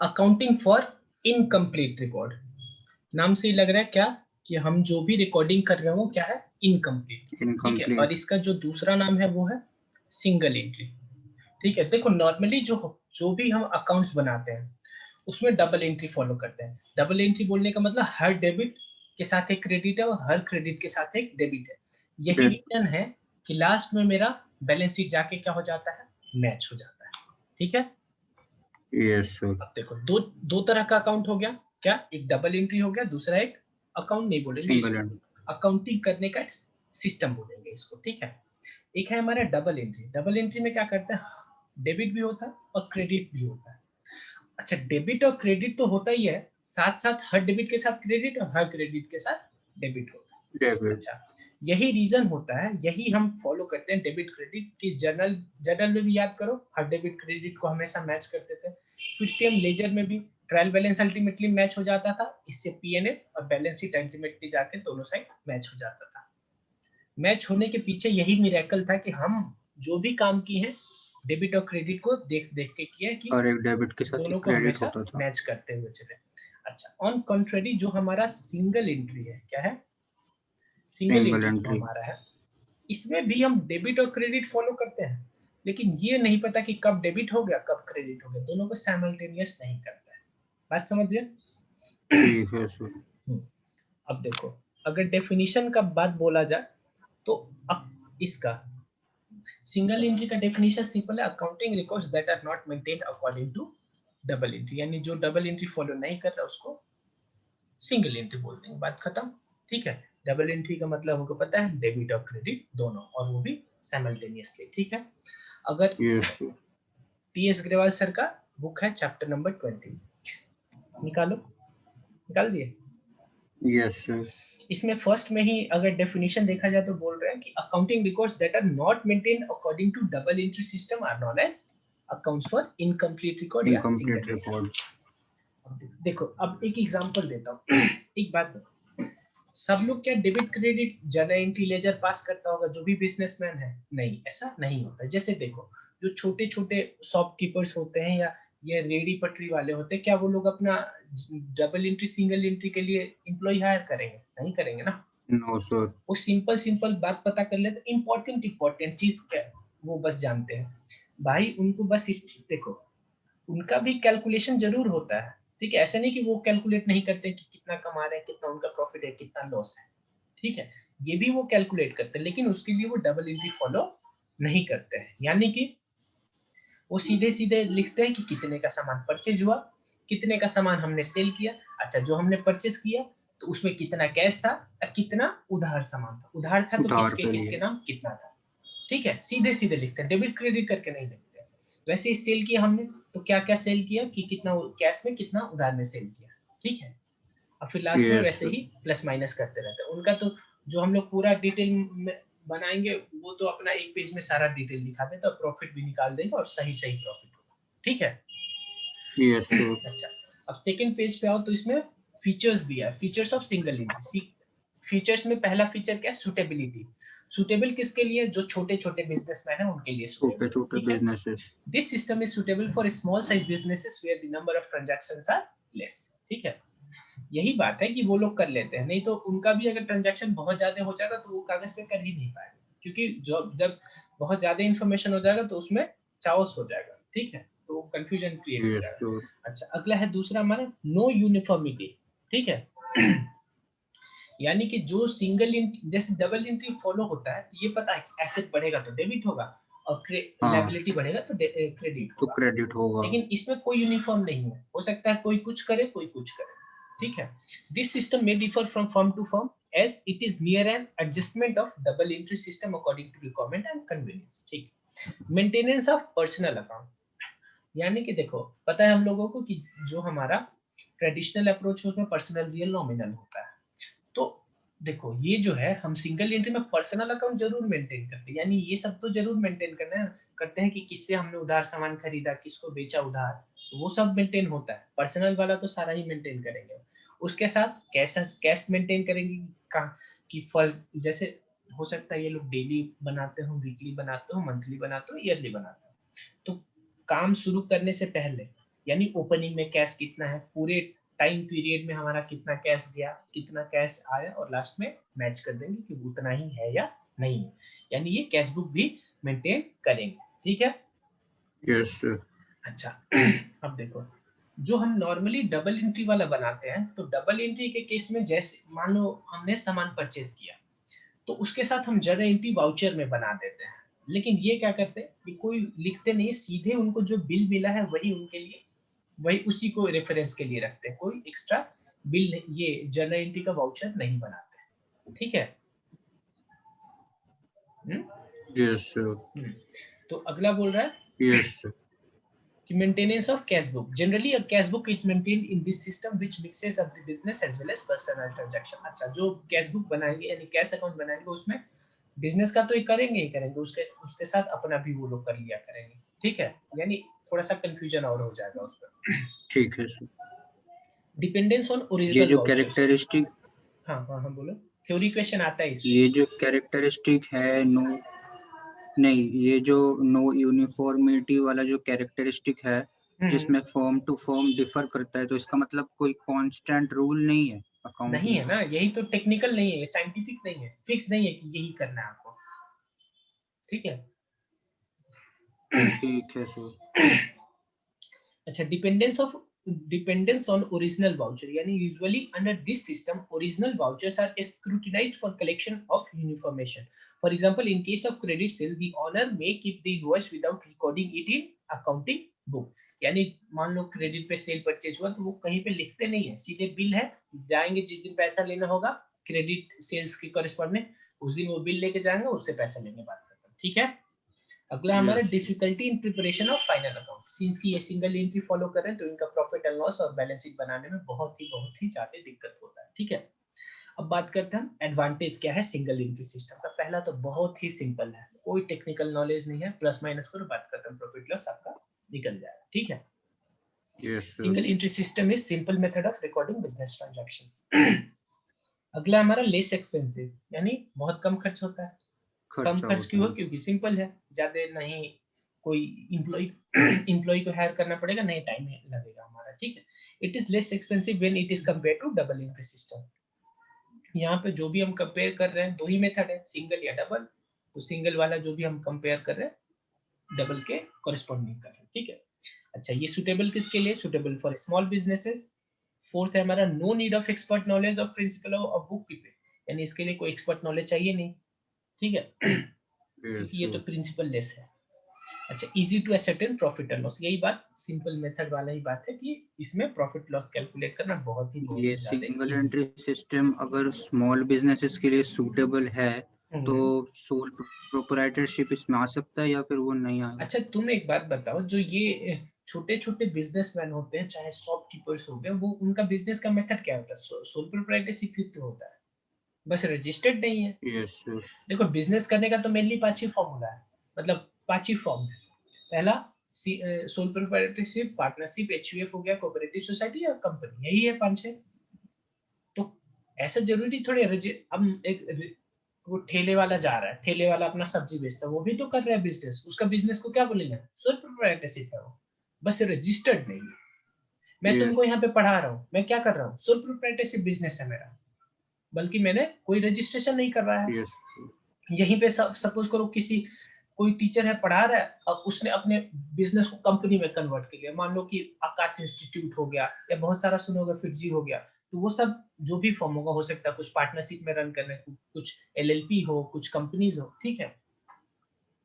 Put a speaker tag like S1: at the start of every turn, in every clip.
S1: Accounting for incomplete record, नाम से ही लग रहा है क्या कि हम जो भी रिकॉर्डिंग कर रहे हैं वो क्या है, इनकम्प्लीट। ठीक है, और इसका जो दूसरा नाम है वो है सिंगल एंट्री। ठीक है, देखो नॉर्मली जो भी हम अकाउंट्स बनाते हैं उसमें डबल एंट्री फॉलो करते हैं। डबल एंट्री बोलने का मतलब हर डेबिट के साथ एक क्रेडिट है और हर क्रेडिट के साथ एक डेबिट है। यही रीजन है कि लास्ट में मेरा बैलेंस शीट जाके क्या हो जाता है, मैच हो जाता है। ठीक है,
S2: यस सर।
S1: अब देखो दो तरह का अकाउंट हो गया, क्या एक डबल एंट्री हो गया, दूसरा एक अकाउंट नहीं बोलेंगे इसको, अकाउंटिंग करने का सिस्टम बोलेंगे इसको। ठीक है, एक है हमारा डबल एंट्री। डबल एंट्री में क्या करते हैं, डेबिट भी होता है और क्रेडिट भी होता है। अच्छा, डेबिट और क्रेडिट तो होता ही है, साथ साथ हर डेबिट के साथ क्रेडिट और हर क्रेडिट के साथ डेबिट होता है। अच्छा, यही रीजन होता है, यही हम फॉलो करते हैं डेबिट क्रेडिट की। जर्नल में भी याद करो, हर डेबिट क्रेडिट को हमेशा मैच करते थे। कुछ टाइम लेजर में भी ट्रायल बैलेंस अल्टीमेटली मैच हो जाता था, इससे पीएनएल और बैलेंस शीट अल्टीमेटली जाके दोनों साइड मैच हो जाता था। मैच होने के पीछे यही मिरेकल था कि हम जो भी काम किए हैं डेबिट और क्रेडिट को देख देख के किया कि
S2: और एक डेबिट के साथ
S1: दोनों को हमेशा मैच करते हुए चले। अच्छा, ऑन कॉन्ट्रेरी जो हमारा सिंगल एंट्री है, क्या है, सिंगल एंट्री हमारा है, इसमें भी हम डेबिट और क्रेडिट फॉलो करते हैं, लेकिन ये नहीं पता कि कब डेबिट हो गया कब क्रेडिट हो गया, दोनों को साइमल्टेनियस नहीं करता है। बात समझिए?
S2: ठीक है सर।
S1: अब देखो, अगर डेफिनेशन का बात बोला जाए तो अब इसका सिंगल एंट्री का डेफिनेशन सिंपल है, accounting records that are not maintained according to double entry, यानी जो डबल एंट्री फॉलो नहीं कर रहा उसको सिंगल एंट्री बोल देंगे, बात खत्म। ठीक है, डबल एंट्री का मतलब हमको पता है डेबिट और क्रेडिट दोनों, और वो भी साइमल्टेनियसली। ठीक है, अगर टीएस ग्रेवाल सर का बुक है चैप्टर नंबर 20, निकालो, निकाल दिए?
S2: Yes sir.
S1: इसमें फर्स्ट में ही अगर डेफिनेशन देखा जाए तो बोल रहे हैं कि accounting records that are not maintained according to double entry system are known as accounts for incomplete record या सिंगल रिकॉर्ड। देखो अब एक एग्जांपल देता हूँ। एक बात बताओ, सब लोग क्या debit credit journal entry ledger pass करता होगा जो भी बिजनेसमैन है? नहीं, ऐसा नहीं होता। जैसे देखो, जो छोटे छोटे शॉपकीपर्स होते हैं या ये रेडी पटरी वाले होते हैं, क्या वो लोग अपना डबल एंट्री सिंगल एंट्री के लिए एम्प्लॉय हायर करेंगे? नहीं करेंगे ना।
S2: No sir.
S1: वो सिंपल बात पता कर लेते, इंपॉर्टेंट चीज क्या वो बस जानते हैं भाई। उनको बस देखो, उनका भी कैलकुलेशन जरूर होता है, ठीक है, ऐसा नहीं कि वो कैलकुलेट नहीं करते कि कितना कमा रहे हैं, कितना उनका प्रॉफिट है, कितना लॉस है। ठीक है, ये भी वो कैलकुलेट करते हैं, लेकिन उसके लिए वो डबल एंट्री फॉलो नहीं करते हैं। यानी कि वो सीधे सीधे लिखते हैं कि कितने का सामान परचेज हुआ, कितने का सामान हमने सेल किया। अच्छा, जो हमने परचेज किया तो उसमें कितना कैश था और कितना उधार सामान था। उधार था तो किसके किसके नाम कितना था। ठीक है, सीधे सीधे लिखते हैं, डेबिट क्रेडिट करके नहीं लिखते हैं। वैसे ही सेल किया हमने तो क्या क्या सेल किया, कि कितना कैश में कितना उधार में सेल किया। ठीक है, और फिर लास्ट में वैसे ही प्लस माइनस करते रहते हैं। उनका तो जो हम लोग पूरा डिटेल में बनाएंगे वो तो अपना एक पेज में सारा डिटेल दिखा देता है, प्रॉफिट भी निकाल देंगे और सही सही प्रॉफिट होगा। ठीक है,
S2: यस।
S1: अच्छा, अब सेकंड पेज पे आओ तो इसमें फीचर्स दिया है, features of single entry. Features में पहला फीचर क्या है, सूटेबिलिटी। सूटेबल किसके लिए? जो छोटे छोटे बिजनेसमैन हैं उनके लिए सूटेबल।
S2: छोटे businesses.
S1: This system is suitable for small size businesses where the number of transactions are less. ठीक है, यही बात है कि वो लोग कर लेते हैं, नहीं तो उनका भी अगर ट्रांजैक्शन बहुत ज्यादा हो जाएगा तो वो कागज पे कर ही नहीं पाएगा, क्योंकि जब बहुत ज्यादा इंफॉर्मेशन हो जाएगा तो उसमें चाओस हो जाएगा। ठीक है, तो कंफ्यूजन क्रिएट हो जाएगा। अच्छा, अगला है दूसरा हमारा नो यूनिफॉर्मिटी। ठीक है, यानी कि जो सिंगल जैसे डबल एंट्री फॉलो होता है तो ये पता है कि एसेट बढ़ेगा तो डेबिट होगा और लायबिलिटी बढ़ेगा तो क्रेडिट होगा। लेकिन इसमें कोई यूनिफॉर्म नहीं है, हो सकता है कोई कुछ करे कोई कुछ करे। ठीक है, this system may differ from firm to firm as it is mere an adjustment of double entry system according to requirement and convenience. ठीक, मेंटेनेंस ऑफ पर्सनल अकाउंट, यानी कि देखो पता है हम लोगों को कि जो हमारा ट्रेडिशनल अप्रोच है उसमें पर्सनल रियल नॉमिनल होता है। तो देखो ये जो है, हम सिंगल एंट्री में पर्सनल अकाउंट जरूर मेंटेन करते हैं, यानी ये सब तो जरूर मेंटेन करते हैं कि किससे हमने उधार सामान खरीदा, किसको बेचा उधार, तो वो सब मेंटेन होता है। पर्सनल वाला तो सारा ही मेंटेन करेंगे। उसके साथ कैश मेंटेन करेंगे कि फर्स्ट जैसे हो सकता है ये लोग डेली बनाते हो, वीकली बनाते हो, मंथली बनाते हो, ईयरली बनाते हो, तो काम शुरू करने से पहले, यानी ओपनिंग में कैश कितना है, पूरे टाइम पीरियड में हमारा कितना कैश गया, कितना कैश आया, और लास्ट में मैच कर देंगे कि उतना ही है या नहीं है, यानी ये कैश बुक भी मेंटेन करेंगे। ठीक है।
S2: Yes sir.
S1: अच्छा अब देखो, जो हम नॉर्मली डबल एंट्री वाला बनाते हैं, तो डबल एंट्री के केस में जैसे मान लो हमने सामान परचेज किया, तो उसके साथ हम जर्नल एंट्री वाउचर में बना देते हैं। लेकिन ये क्या करते हैं, ये कोई लिखते नहीं है, सीधे उनको जो बिल मिला है वही उनके लिए, वही उसी को रेफरेंस के लिए रखते हैं, कोई एक्स्ट्रा बिल नहीं, ये जर्नल एंट्री का वाउचर नहीं बनाते। ठीक है।
S2: Yes sir.
S1: तो अगला बोल रहा है
S2: yes sir.
S1: maintenance of cash book. Generally, a cash book is maintained in this system, which mixes up the business as well as personal transaction. अच्छा, जो कैश बुक बनाएंगे यानी कैश अकाउंट बनाएंगे, उसमें बिजनेस का तो करेंगे ही करेंगे, उसके साथ अपना भी वो लोग कर लिया करेंगे। ठीक है, यानी थोड़ा सा कंफ्यूजन और हो जाएगा उस पर।
S2: ठीक है सर।
S1: डिपेंडेंस ऑन
S2: ये
S1: ओरिजिनल
S2: जो
S1: वाउचर्स।
S2: कैरेक्टरिस्टिक,
S1: हाँ हाँ हाँ बोलो, थ्योरी क्वेश्चन आता है इससे।
S2: ये जो कैरेक्टरिस्टिक है, नो नहीं, ये जो नो यूनिफॉर्मिटी वाला जो कैरेक्टरिस्टिक है, जिसमें फॉर्म टू फॉर्म डिफर करता है, तो इसका मतलब कोई कांस्टेंट रूल नहीं है
S1: नहीं
S2: अकाउंटिंग
S1: है ना, यही तो टेक्निकल नहीं है, साइंटिफिक नहीं है, फिक्स नहीं है कि यही करना है आपको। ठीक है।
S2: ठीक है सर।
S1: अच्छा, डिपेंडेंस ऑन ओरिजिनल वाउचर, यानी usually under this system original vouchers are scrutinised for collection of information. For example, in case of credit sale the owner may keep the invoice without recording it in accounting book. यानी मान लो credit पे sale purchase हुआ, तो वो कहीं पे लिखते नहीं है, सीधे बिल है, जाएंगे जिस दिन पैसा लेना होगा क्रेडिट सेल्स के कॉरेस्पॉन्डिंग, उस दिन वो बिल लेके जाएंगे, उससे पैसा लेने बात करते हैं। ठीक है। अगला हमारा
S2: yes
S1: difficulty in preparation of final account. Since की ये सिंगल एंट्री फॉलो कर रहे हैं, तो इनका प्रॉफिट एंड लॉस और बैलेंस शीट बनाने में बहुत ही ज्यादा दिक्कत होता है। ठीक है। अब बात करते हैं एडवांटेज क्या है सिंगल एंट्री सिस्टम का। पहला तो बहुत ही सिंपल है, कोई टेक्निकल नॉलेज नहीं है, प्लस माइनस करो, बात करते हैं, प्रॉफिट लॉस आपका निकल जाएगा। ठीक है।
S2: Yes sir.
S1: Single entry system is simple method of recording business transactions. अगला हमारा लेस एक्सपेंसिव, यानी बहुत कम खर्च होता है। कम
S2: खर्चा
S1: खर्च क्यों
S2: होता
S1: हो,
S2: है।
S1: क्योंकि सिंपल है, ज्यादा नहीं कोई इम्प्लॉय इम्प्लॉय को हायर करना पड़ेगा, नहीं टाइम लगेगा हमारा। ठीक है। It is less expensive when it is compare to double entry system. यहाँ पे जो भी हम कंपेयर कर रहे हैं, दो ही मेथड है, सिंगल या डबल। तो सिंगल वाला जो भी हम कंपेयर कर रहे हैं, डबल के कॉरेस्पॉन्डिंग कर रहे हैं। ठीक है। अच्छा, ये सुटेबल किसके लिए, suitable for small businesses. Fourth है हमारा no need of expert knowledge of principle of book keeping, यानी इसके लिए कोई एक्सपर्ट नॉलेज चाहिए नहीं। ठीक है,
S2: यस
S1: क्योंकि ये तो
S2: सर।
S1: प्रिंसिपल लेस है। अच्छा, easy to ascertain profit and loss, यही बात सिंपल मेथड वाला ही बात है कि इसमें प्रॉफिट लॉस कैलकुलेट करना बहुत
S2: ये
S1: ही ज्यादा
S2: सिंगल
S1: इजी
S2: एंट्री सिस्टम अगर स्मॉल बिजनेसेस के लिए सूटेबल है, तो
S1: है।
S2: सोल प्रोप्राइटरशिप इसमें आ सकता है या फिर वो नहीं आएगा?
S1: अच्छा, तुम एक बात बताओ, जो ये छोटे छोटे बिजनेसमैन होते हैं, चाहे शॉपकीपर्स हो गए, वो उनका बिजनेस का मेथड क्या होता है, सोल प्रोप्राइटरशिप ही तो होता है, बस रजिस्टर्ड नहीं है।
S2: Yes sir.
S1: देखो, बिजनेस करने का तो मेनली 5 ही फॉर्मूला है, मतलब 5 ही फॉर्म है। पहला सोल प्रोप्राइटरशिप, पार्टनरशिप, एचयूएफ हो गया, कोऑपरेटिव सोसाइटी या कंपनी, यही है 5 है। तो ऐसा जरूरी थोड़ी है, अब एक वो ठेले वाला जा रहा है, ठेले वाला अपना सब्जी बेचता है, वो भी तो कर रहा है बिजनेस, उसका बिजनेस को क्या बोलेंगे, सोल प्रोप्राइटरशिप है वो, बस रजिस्टर्ड नहीं है। मैं
S2: यस।
S1: तुमको यहाँ पे पढ़ा रहा हूँ, मैं क्या कर रहा हूँ, सोल प्रोप्राइटरशिप बिजनेस है मेरा, बल्कि मैंने कोई रजिस्ट्रेशन नहीं कर रहा है।
S2: यस।
S1: यहीं पे सपोज करो किसी कोई टीचर है पढ़ा रहा है, और उसने अपने बिजनेस को कंपनी में कन्वर्ट कर लिया, मान लो कि आकाश इंस्टीट्यूट हो गया, या बहुत सारा सुनोगे फिटजी हो गया, तो वो सब जो भी फॉर्म होगा, हो सकता है कुछ पार्टनरशिप में रन करने, कुछ एलएलपी हो, कुछ कंपनीज हो। ठीक है।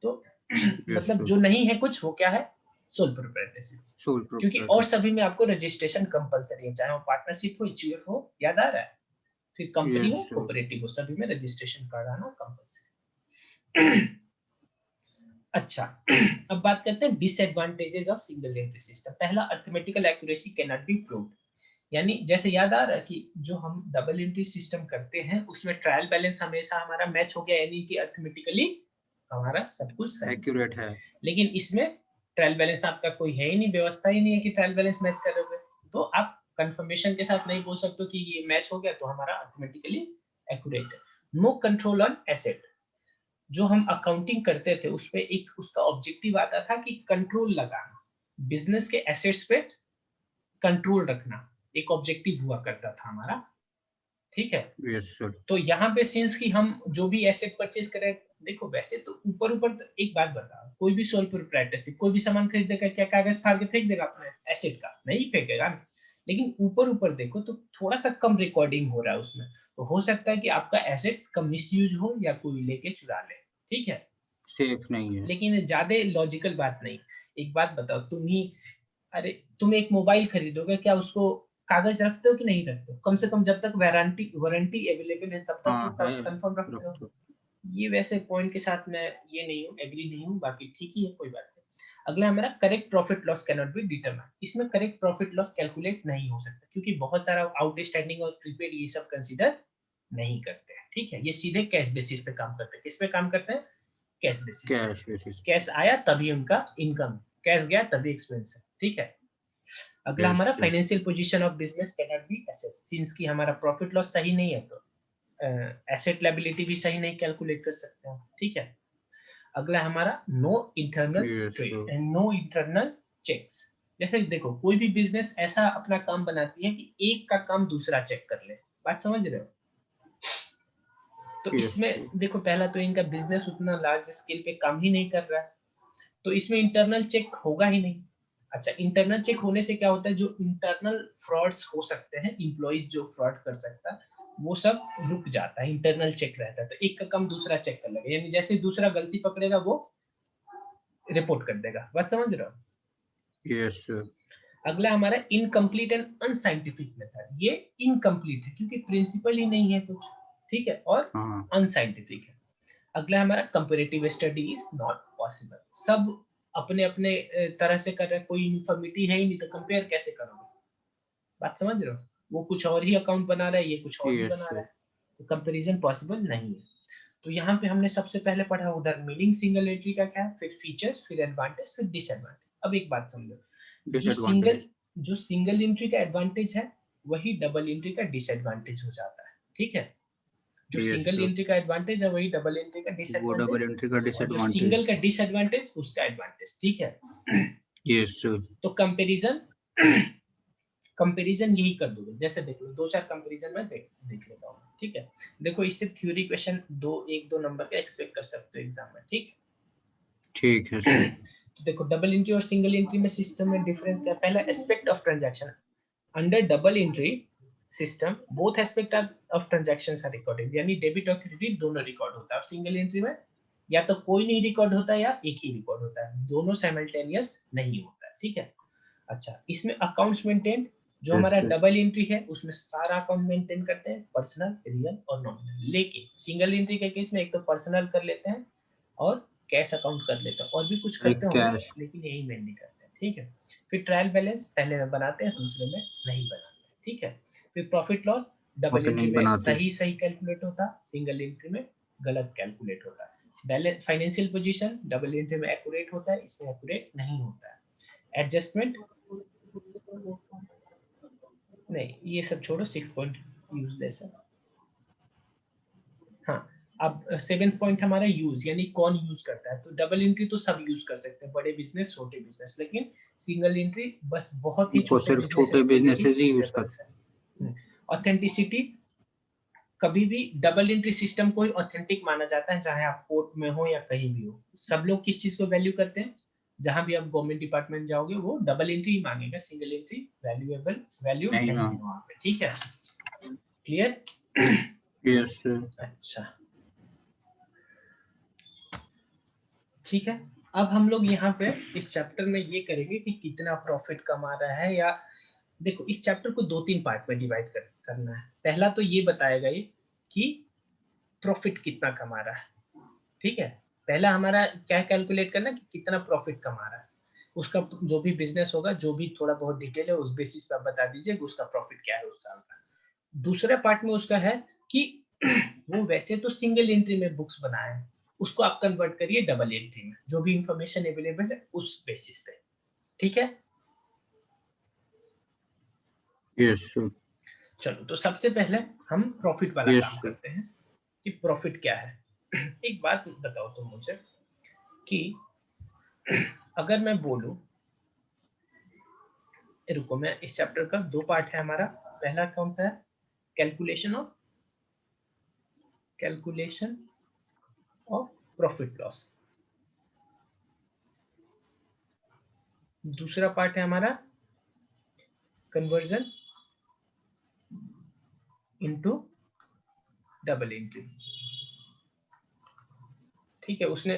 S1: तो
S2: यस
S1: मतलब
S2: सर।
S1: जो नहीं है कुछ, वो क्या है, सोल प्रोप्राइटरशिप।
S2: सोल
S1: क्योंकि और
S2: प्रोप्राइटर।
S1: सभी में आपको रजिस्ट्रेशन कंपलसरी है, चाहे वो पार्टनरशिप हो, एचयूएफ हो, याद आ रहा है, फिर कंपनी
S2: यस
S1: हो,
S2: सर।
S1: कोऑपरेटिव हो, सभी में रजिस्ट्रेशन कराना कंपलसरी। अच्छा, अब बात करते हैं disadvantages of single entry system. पहला, arithmetical accuracy can not be proved, यानी जैसे याद आ रहा है कि जो हम डबल एंट्री सिस्टम करते हैं, उसमें ट्रायल बैलेंस हमेशा हमारा मैच हो गया, यानी कि अरिथमेटिकली हमारा सब कुछ सही।
S2: एक्यूरेट है।
S1: लेकिन इसमें ट्रायल बैलेंस आपका कोई है ही नहीं, व्यवस्था ही नहीं है कि ट्रायल बैलेंस मैच करोगे, तो आप कंफर्मेशन के साथ नहीं बोल सकते कि ये मैच हो गया तो हमारा अरिथमेटिकली एक्यूरेट है। नो कंट्रोल ऑन एसेट, जो हम अकाउंटिंग करते थे, उस पे एक उसका ऑब्जेक्टिव आता था कि कंट्रोल लगाना, बिजनेस के एसेट्स पे कंट्रोल रखना एक ऑब्जेक्टिव हुआ करता था हमारा, ठीक है।
S2: Yes sir.
S1: तो यहाँ पे सिंस कि हम जो भी एसेट परचेज करें, देखो वैसे तो ऊपर ऊपर तो एक बात बताओ, कोई भी सोल प्रोप्राइटरशिप कोई भी सामान खरीदेगा क्या कागज फाड़ के फेंक देगा अपने एसेट का? नहीं फेंकेगा ना। लेकिन ऊपर ऊपर देखो तो थोड़ा सा कम रिकॉर्डिंग हो रहा है उसमें, तो हो सकता है कि आपका एसेट का मिसयूज हो या कोई लेके चुरा ले, ठीक है।
S2: सेफ नहीं है।
S1: लेकिन ज्यादा लॉजिकल बात नहीं। एक बात बताओ, अरे तुम एक मोबाइल खरीदोगे, क्या उसको कागज रखते हो कि नहीं रखते हो? कम से कम जब तक वारंटी वारंटी अवेलेबल है तब तक
S2: हाँ
S1: तो
S2: है,
S1: कंफर्म रखते हो।
S2: रख दो।
S1: ये वैसे पॉइंट के साथ मैं ये नहीं हूँ, एग्री नहीं हूँ, बाकी ठीक ही है, कोई बात नहीं। अगला हमारा correct profit loss can not be determine. इसमें करेक्ट प्रॉफिट लॉस कैलकुलेट नहीं हो सकता क्योंकि बहुत सारा आउटस्टैंडिंग और प्रीपेड ये सब कंसीडर नहीं करते हैं, ठीक है। ये सीधे कैश बेसिस पे काम करते हैं। किस पे काम करते हैं? कैश बेसिस पे।
S2: Cash basis.
S1: कैश आया तभी उनका इनकम, कैश गया तभी एक्सपेंस है, ठीक है। अगला
S2: यस
S1: हमारा
S2: sir.
S1: Financial position of business can not B assessed. Since की हमारा प्रॉफिट लॉस सही नहीं है तो एसेट लायबिलिटी भी सही नहीं कैलकुलेट कर सकते हैं, ठीक है। अगला हमारा no internal
S2: yes
S1: trade
S2: sir.
S1: And no internal checks. जैसे देखो कोई भी बिजनेस ऐसा अपना काम बनाती है कि एक का काम दूसरा चेक कर ले, बात समझ रहे हो? तो
S2: यस
S1: इसमें
S2: सर।
S1: देखो पहला तो इनका बिजनेस उतना लार्ज स्केल पे काम ही नहीं कर रहा है, तो इसमें इंटरनल चेक होगा ही नहीं। अच्छा, इंटरनल चेक होने से क्या होता है, जो इंटरनल फ्रॉड्स हो सकते हैं, इम्प्लॉइज जो फ्रॉड कर सकता है वो सब रुक जाता है, इंटरनल चेक रहता है। तो एक का काम दूसरा चेक कर लेगा, यानी जैसे दूसरा गलती पकड़ेगा वो रिपोर्ट कर देगा, बात समझ रहे हो?
S2: Yes sir.
S1: अगला हमारा इनकम्प्लीट एंड अनसाइंटिफिक मेथड। ये इनकम्प्लीट है क्योंकि प्रिंसिपल ही नहीं है कुछ, ठीक है, और
S2: हाँ।
S1: अनसाइंटिफिक है। अगला हमारा comparative study is not possible. सब अपने अपने तरह से कर रहे हैं, कोई यूनिफॉर्मिटी है ही नहीं, तो कंपेयर कैसे करोगे? बात समझ रहे हो? वो कुछ और ही अकाउंट बना रहा है, ये कुछ और ही
S2: यस
S1: बना रहा
S2: सर।
S1: है, तो कंपैरिजन पॉसिबल नहीं है। तो यहाँ पे हमने सबसे पहले पढ़ा उधर मीनिंग सिंगल एंट्री का क्या है, फिर फीचर्स, फिर एडवांटेज, फिर डिसएडवांटेज। अब एक बात समझो, जो सिंगल
S2: डिसएडवांटेज।
S1: जो सिंगल एंट्री का एडवांटेज है वही डबल एंट्री का डिसएडवांटेज हो जाता है, ठीक है। जो
S2: यस
S1: सिंगल
S2: सर।
S1: एंट्री का एडवांटेज है वही डबल एंट्री का
S2: वो डबल
S1: डिसएडवांटेज,
S2: एंट्री का
S1: और जो सिंगल
S2: डिसएडवांटेज।
S1: का डिसएडवांटेज उसका एडवांटेज, ठीक है।
S2: Yes sir.
S1: तो कंपैरिजन कंपैरिजन यही कर दोगे। जैसे देख लो, दो चार कंपैरिजन में देख लेता हूँ, ठीक है। देखो इससे थ्योरी क्वेश्चन दो नंबर का एक्सपेक्ट कर सकते हो एग्जाम में, ठीक
S2: ठीक है
S1: है।
S2: सर।
S1: तो देखो डबल एंट्री और सिंगल एंट्री में सिस्टम में डिफरेंस क्या है? पहला aspect of transaction. Under double entry system both aspect of transactions are recorded, यानी डेबिट और क्रेडिट दोनों रिकॉर्ड होता है। और सिंगल एंट्री में या तो कोई नहीं रिकॉर्ड होता है या एक ही रिकॉर्ड होता है, दोनों साइमल्टेनियस नहीं होता है, ठीक है। अच्छा, इसमें अकाउंट्स मेंटेन, जो
S2: यस
S1: हमारा
S2: सर।
S1: डबल एंट्री है उसमें सारा अकाउंट मेंटेन करते हैं, पर्सनल, रियल और नॉमिनल। लेकिन सिंगल एंट्री के केस में एक तो पर्सनल कर लेते हैं और कैश अकाउंट कर लेते हैं, और भी कुछ
S2: लाइक
S1: करते होंगे
S2: कैश।
S1: लेकिन यही मेनली करते हैं, ठीक है। फिर ट्रायल बैलेंस पहले में बनाते हैं, दूसरे में नहीं बनाते, ठीक है। फिर प्रॉफिट लॉस
S2: वहाँ
S1: डबल
S2: पे
S1: एंट्री
S2: नहीं
S1: में
S2: बनाते।
S1: सही सही कैलकुलेट होता, सिंगल एंट्री में गलत कैलकुलेट होता है। Balance financial position double entry में एक्यूरेट होता है, इसमें एक्यूरेट नहीं होता है। एडजस्टमेंट नहीं, ये सब छोड़ो, 6 पॉइंट यूजलेस है। हाँ, अब 7th पॉइंट हमारा यूज, यानी कौन यूज करता है। तो डबल एंट्री तो सब यूज कर सकते हैं, बड़े बिजनेस छोटे बिजनेस, लेकिन सिंगल एंट्री बस बहुत ही
S2: वो
S1: छोटे
S2: सिर्फ छोटे
S1: बिजनेसेस के लिए ही
S2: बिजनेसेस ही यूज
S1: सूटेबल
S2: करते।
S1: है। ऑथेंटिसिटी, कभी भी डबल एंट्री सिस्टम को ही ऑथेंटिक माना जाता है, चाहे आप कोर्ट में हो या कहीं भी हो। सब लोग किस चीज को वैल्यू करते हैं? जहां भी आप गवर्नमेंट डिपार्टमेंट जाओगे वो डबल एंट्री ही मांगेगा, सिंगल एंट्री वैल्यू
S2: नहीं
S1: नहीं है
S2: मैम।
S1: वहां पे, ठीक है। क्लियर?
S2: Yes sir.
S1: अच्छा, ठीक है। अब हम लोग यहाँ पे इस चैप्टर में ये करेंगे कि कितना प्रॉफिट कमा रहा है, या देखो इस चैप्टर को 2-3 पार्ट में डिवाइड करना है। पहला तो ये बताएगा ये कि प्रॉफिट कितना कमा रहा है, ठीक है। पहला हमारा क्या कैलकुलेट करना कि कितना प्रॉफिट कमा रहा है, उसका जो भी बिजनेस होगा, जो भी थोड़ा बहुत डिटेल है उस बेसिस पे आप बता दीजिए कि उसका प्रॉफिट क्या है उस साल का। दूसरे पार्ट में उसका है कि वो वैसे तो सिंगल एंट्री में बुक्स बनाए हैं, उसको आप कन्वर्ट करिए डबल एंट्री में, जो भी इंफॉर्मेशन अवेलेबल है उस बेसिस पे, ठीक है।
S2: Yes sir.
S1: चलो, तो सबसे पहले हम प्रॉफिट वाला
S2: यस
S1: काम
S2: सर।
S1: करते हैं कि प्रॉफिट क्या है। एक बात बताओ तुम मुझे कि अगर मैं बोलूं रुको, मैं इस चैप्टर का 2 पार्ट है हमारा। पहला कौन सा है? Calculation of profit loss. दूसरा पार्ट है हमारा कन्वर्जन इनटू डबल एंट्री। ठीक है, उसने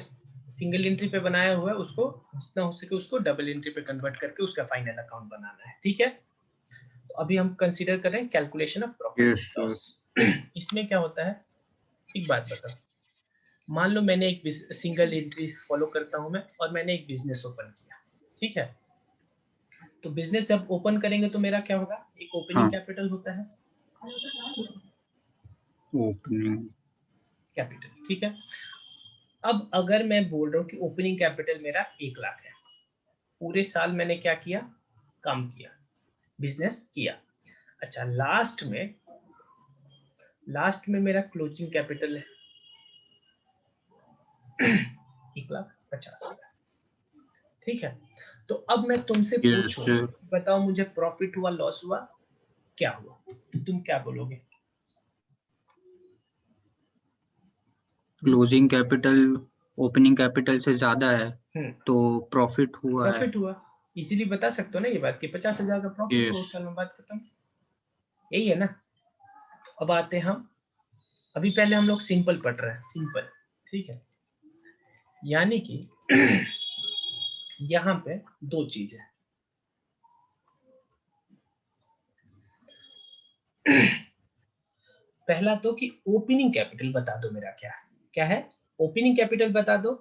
S1: सिंगल एंट्री पे बनाया हुआ है, उसको जितना हो सके उसको डबल एंट्री पे कन्वर्ट करके उसका फाइनल अकाउंट बनाना है। ठीक है, तो अभी हम कंसीडर कर रहे हैं कैलकुलेशन ऑफ प्रॉफिट लॉस। इसमें क्या होता है, एक बात बताओ, मान लो मैंने एक सिंगल एंट्री फॉलो करता हूं मैं, और मैंने एक बिजनेस ओपन किया। ठीक है, तो बिजनेस जब ओपन करेंगे तो मेरा क्या होगा? एक ओपनिंग कैपिटल होता है,
S2: ओपनिंग
S1: कैपिटल। ठीक है, अब अगर मैं बोल रहा हूँ कि ओपनिंग कैपिटल मेरा 1 लाख है, पूरे साल मैंने क्या किया? काम किया, बिजनेस किया। अच्छा, लास्ट में मेरा क्लोजिंग कैपिटल है 1,50,000। ठीक है, तो अब मैं तुमसे पूछूं, बताओ मुझे प्रॉफिट हुआ, लॉस हुआ, क्या हुआ? तो तुम क्या बोलोगे?
S2: क्लोजिंग कैपिटल ओपनिंग कैपिटल से ज्यादा है तो प्रॉफिट हुआ है।
S1: प्रॉफिट हुआ, इजीली बता सकते हो ना ये बात कि 50,000 का प्रॉफिट हुआ उस साल में, बात खत्म। यही है ना। अब आते हैं हम, अभी पहले हम लोग सिंपल पढ़ रहे हैं, सिंपल। ठीक है, यानी कि यहाँ पे 2 चीज है। पहला तो कि ओपनिंग कैपिटल बता दो मेरा क्या है, ओपनिंग कैपिटल बता दो,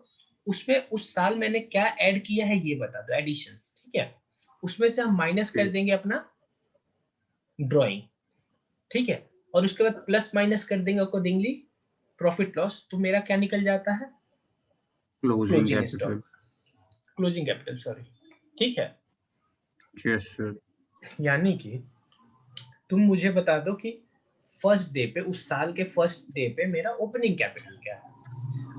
S1: उसमें उस साल मैंने क्या ऐड किया है ये बता दो, एडिशंस। ठीक है, उसमें से हम माइनस कर देंगे अपना ड्राइंग। ठीक है, और उसके बाद प्लस माइनस कर देंगे अकॉर्डिंगली प्रॉफिट लॉस, तो मेरा क्या निकल जाता है? Closing stock, closing capital, sorry. ठीक है,
S2: यस सर।
S1: यानी कि तुम मुझे बता दो कि फर्स्ट डे पे, उस साल के फर्स्ट डे पे मेरा ओपनिंग कैपिटल क्या है।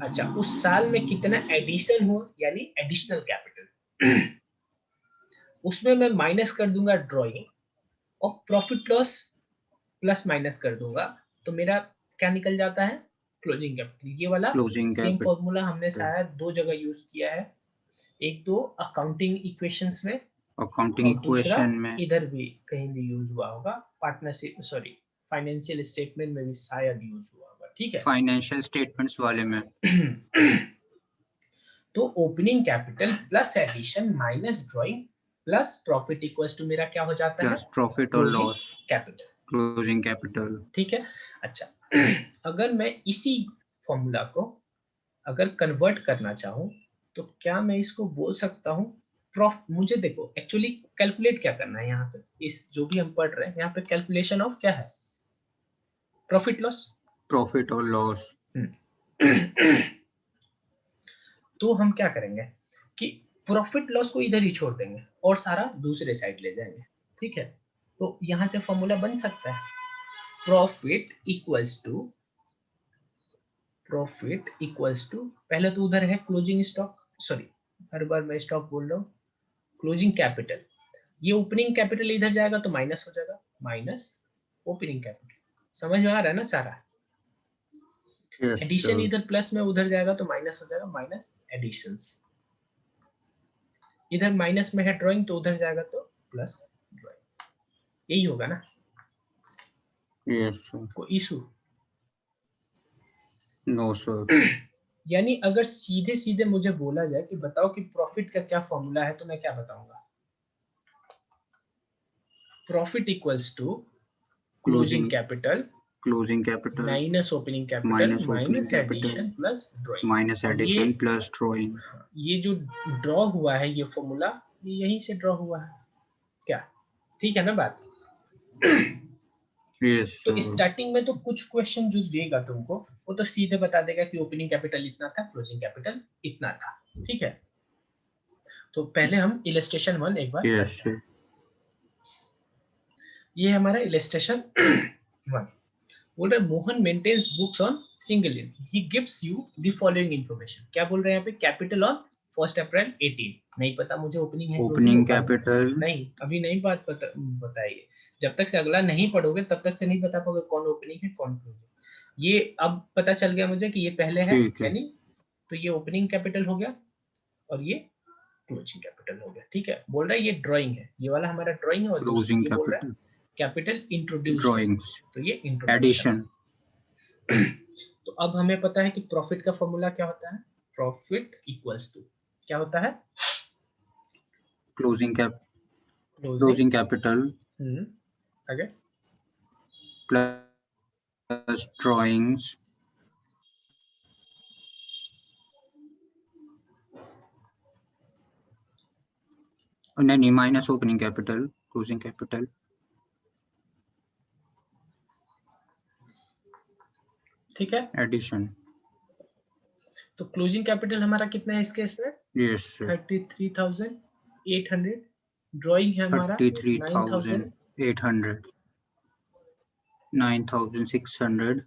S1: अच्छा, उस साल में कितना एडिशन हुआ, यानी एडिशनल कैपिटल, उसमें मैं माइनस कर दूंगा ड्राइंग, और प्रॉफिट लॉस प्लस माइनस कर दूंगा, तो मेरा क्या निकल जाता है? Closing capital. ये वाला सेम फॉर्मूला हमने शायद 2 जगह यूज किया है, एक तो अकाउंटिंग इक्वेशंस में,
S2: अकाउंटिंग
S1: और दूसरा
S2: इक्वेशन में,
S1: इधर भी कहीं भी यूज हुआ होगा, पार्टनरशिप, सॉरी, फाइनेंशियल स्टेटमेंट में भी शायद यूज हुआ होगा। ठीक है,
S2: फाइनेंशियल स्टेटमेंट्स वाले में।
S1: तो opening capital plus addition minus drawing plus profit equals to मेरा क्या हो जाता है?
S2: प्लस प्रॉफिट और लॉस,
S1: कैपिटल,
S2: क्लोजिंग कैपिटल।
S1: ठीक है। अच्छा, अगर मैं इसी फॉर्मूला को अगर कन्वर्ट करना चाहूं, तो क्या मैं इसको बोल सकता हूं मुझे देखो, एक्चुअली कैलकुलेट क्या करना है यहाँ पे, इस जो भी हम पढ़ रहे हैं यहाँ पे कैलकुलेशन ऑफ क्या है? प्रॉफिट लॉस,
S2: प्रॉफिट और लॉस।
S1: तो हम क्या करेंगे कि प्रॉफिट लॉस को इधर ही छोड़ देंगे और सारा दूसरे साइड ले जाएंगे। ठीक है, तो यहां से फॉर्मूला बन सकता है, प्रॉफिट इक्वल्स टू पहले तो उधर है क्लोजिंग स्टॉक, सॉरी हर बार मैं स्टॉक बोल रहा हूँ, क्लोजिंग कैपिटल। ये ओपनिंग कैपिटल इधर जाएगा तो माइनस हो जाएगा, माइनस ओपनिंग कैपिटल। समझ में आ रहा है ना सारा? एडिशन इधर प्लस में उधर जाएगा तो माइनस हो जाएगा, माइनस एडिशंस। इधर माइनस में है ड्राइंग तो उधर जाएगा तो प्लस ड्राइंग। यही होगा ना?
S2: Yes sir.
S1: कोई इशू?
S2: No sir.
S1: यानी अगर सीधे सीधे मुझे बोला जाए कि बताओ कि प्रॉफिट का क्या फॉर्मूला है, तो मैं क्या बताऊंगा? Profit equals to closing capital minus opening capital minus addition plus drawing,
S2: minus addition plus drawing.
S1: ये जो ड्रॉ हुआ है ये फॉर्मूला, ये यहीं से ड्रॉ हुआ है क्या? ठीक है ना बात?
S2: yes,
S1: तो स्टार्टिंग में तो कुछ क्वेश्चन जो देगा तुमको, वो तो सीधे बता देगा कि ओपनिंग कैपिटल इतना था, क्लोजिंग कैपिटल इतना था। ठीक है, तो पहले हम इलस्ट्रेशन 1 एक बार करते हैं। ये हमारा इलस्ट्रेशन 1 बोल रहे Mohan maintains books on single entry, he gives you the following information. क्या बोल रहे हैं यहाँ पे? कैपिटल ऑन 1 अप्रैल 18 नहीं पता मुझे ओपनिंग है
S2: ओपनिंग कैपिटल
S1: नहीं, अभी नहीं बात बताइए, जब तक से अगला नहीं पढ़ोगे तब तक से नहीं बता पाओगे कौन ओपनिंग है कौन क्लोजिंग। ये अब पता चल गया मुझे कि ये पहले है, यानी तो ये ओपनिंग कैपिटल हो गया और ये क्लोजिंग कैपिटल हो गया। ठीक है, बोल रहा है ये ड्राइंग है, ये वाला हमारा ड्राइंग है और
S2: क्लोजिंग
S1: ये बोल रहा है कैपिटल इंट्रोड्यूस
S2: ड्राइंग्स
S1: तो ये इंट्रोडक्शन। तो अब हमें पता है कि प्रॉफिट का फॉर्मूला क्या होता है, प्रॉफिट इक्वल्स टू क्या होता है,
S2: क्लोजिंग कैपिटल
S1: आगे
S2: प्लस ड्राइंग्स नहीं minus opening capital closing capital
S1: ठीक है
S2: एडिशन।
S1: तो क्लोजिंग कैपिटल हमारा कितना है इस केस में,
S2: यस
S1: 33,800, ड्राइंग है हमारा
S2: 33,800 9,600,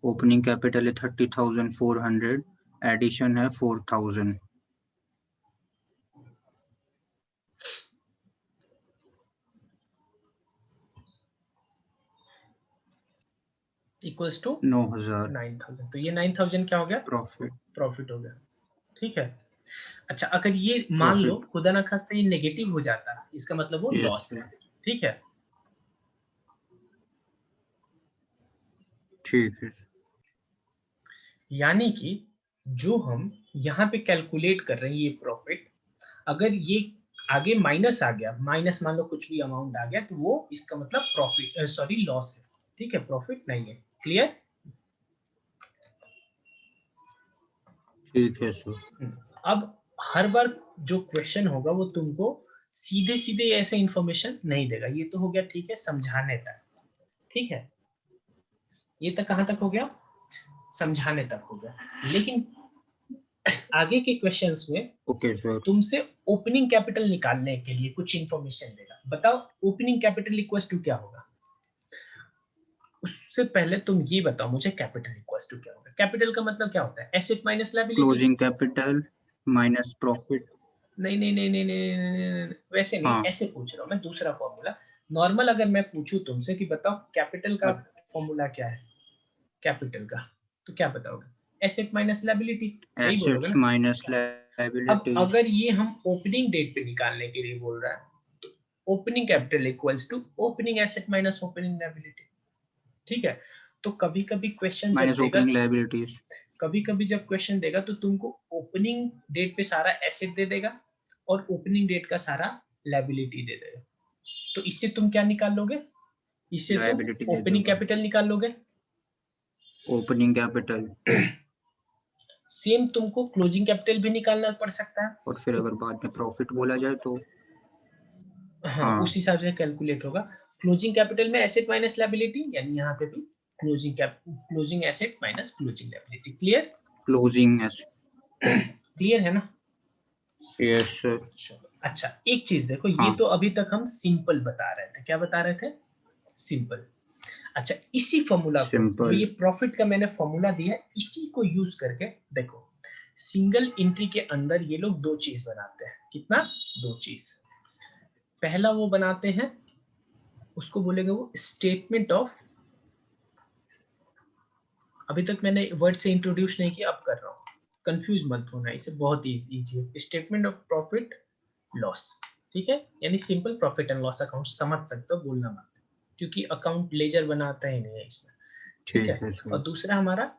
S2: ओपनिंग कैपिटल है 30,400, एडिशन है 4,000।
S1: इक्वल्स टू
S2: 9,000
S1: 9,000, तो ये 9,000 क्या हो गया, प्रॉफिट हो गया। ठीक है, अच्छा अगर ये मान लो खुदा ना खास्ता ये नेगेटिव हो जाता है, इसका मतलब वो लॉस है। ठीक है,
S2: ठीक है,
S1: यानी कि जो हम यहाँ पे कैलकुलेट कर रहे हैं ये प्रॉफिट, अगर ये आगे माइनस आ गया, माइनस मान लो कुछ भी अमाउंट आ गया, तो वो इसका मतलब प्रॉफिट सॉरी लॉस है। ठीक है, प्रॉफिट नहीं है। क्लियर?
S2: ठीक है सर।
S1: अब हर बार जो क्वेश्चन होगा वो तुमको सीधे सीधे ऐसे इंफॉर्मेशन नहीं देगा, ये तो हो गया ठीक है समझाने तक। ठीक है, ये तक कहां तक हो गया, समझाने तक हो गया, लेकिन आगे के क्वेश्चंस में
S2: ओके सर
S1: तुमसे ओपनिंग कैपिटल निकालने के लिए कुछ इंफॉर्मेशन देगा। बताओ ओपनिंग कैपिटल इक्वल्स टू क्या होगा, उससे पहले तुम ये बताओ मुझे कैपिटल इक्वल्स टू क्या होगा। कैपिटल का मतलब क्या होता है, asset minus liability,
S2: closing capital minus profit.
S1: नहीं नहीं नहीं नहीं नहीं, नहीं, नहीं, वैसे नहीं, ऐसे पूछ रहा हूँ मैं दूसरा फॉर्मूला। नॉर्मल अगर मैं पूछूं तुमसे कि बताओ कैपिटल का फॉर्मूला क्या है, कैपिटल का, तो क्या बताओगे, एसेट माइनस लायबिलिटी, यही बोलोगे
S2: एसेट्स
S1: ना।
S2: माइनस
S1: अब
S2: लायबिलिटी।
S1: अगर ये हम ओपनिंग डेट पे निकालने के लिए बोल रहा है, तो opening capital equals to opening asset minus opening liability. ठीक है, तो कभी कभी क्वेश्चन जब
S2: माइनस
S1: देगा,
S2: ओपनिंग लायबिलिटीज,
S1: कभी कभी जब क्वेश्चन देगा तो तुमको ओपनिंग डेट पे सारा एसेट दे देगा और ओपनिंग डेट का सारा लायबिलिटी दे देगा। तो इससे तुम क्या निकाल लोगे, इससे
S2: लायबिलिटी
S1: तुम
S2: दे
S1: ओपनिंग
S2: देगा,
S1: कैपिटल निकाल लोगे।
S2: ओपनिंग कैपिटल,
S1: सेम तुमको क्लोजिंग कैपिटल भी निकालना पड़ सकता है।
S2: और फिर
S1: तो
S2: अगर बाद में प्रॉफिट बोला जाए तो
S1: हाँ, उस हिसाब से कैलकुलेट होगा। क्लोजिंग कैपिटल में एसेट माइनस लायबिलिटी, यानी यहाँ पे भी closing asset minus closing liability. Clear?
S2: Closing
S1: clear है ना?
S2: Yes sir.
S1: अच्छा एक चीज देखो, ये
S2: हाँ
S1: तो अभी तक हम सिंपल बता रहे थे, क्या बता रहे थे, सिंपल। अच्छा इसी फॉर्मूला को, जो
S2: सिंपल
S1: ये प्रॉफिट का मैंने फॉर्मूला दिया है, इसी को यूज करके देखो, सिंगल एंट्री के अंदर ये लोग दो चीज बनाते हैं। कितना? दो चीज। पहला वो बनाते हैं, उसको बोलेंगे वो स्टेटमेंट ऑफ, अभी तक मैंने वर्ड से इंट्रोड्यूस नहीं किया, अब कर रहा हूँ, कंफ्यूज मत होना, इसे बहुत इजी है। स्टेटमेंट ऑफ प्रॉफिट लॉस, ठीक है, यानी simple profit and loss account समझ सकते हो, बोलना मत, क्योंकि अकाउंट लेजर बनाता ही नहीं है इसमें। ठीक है, और दूसरा हमारा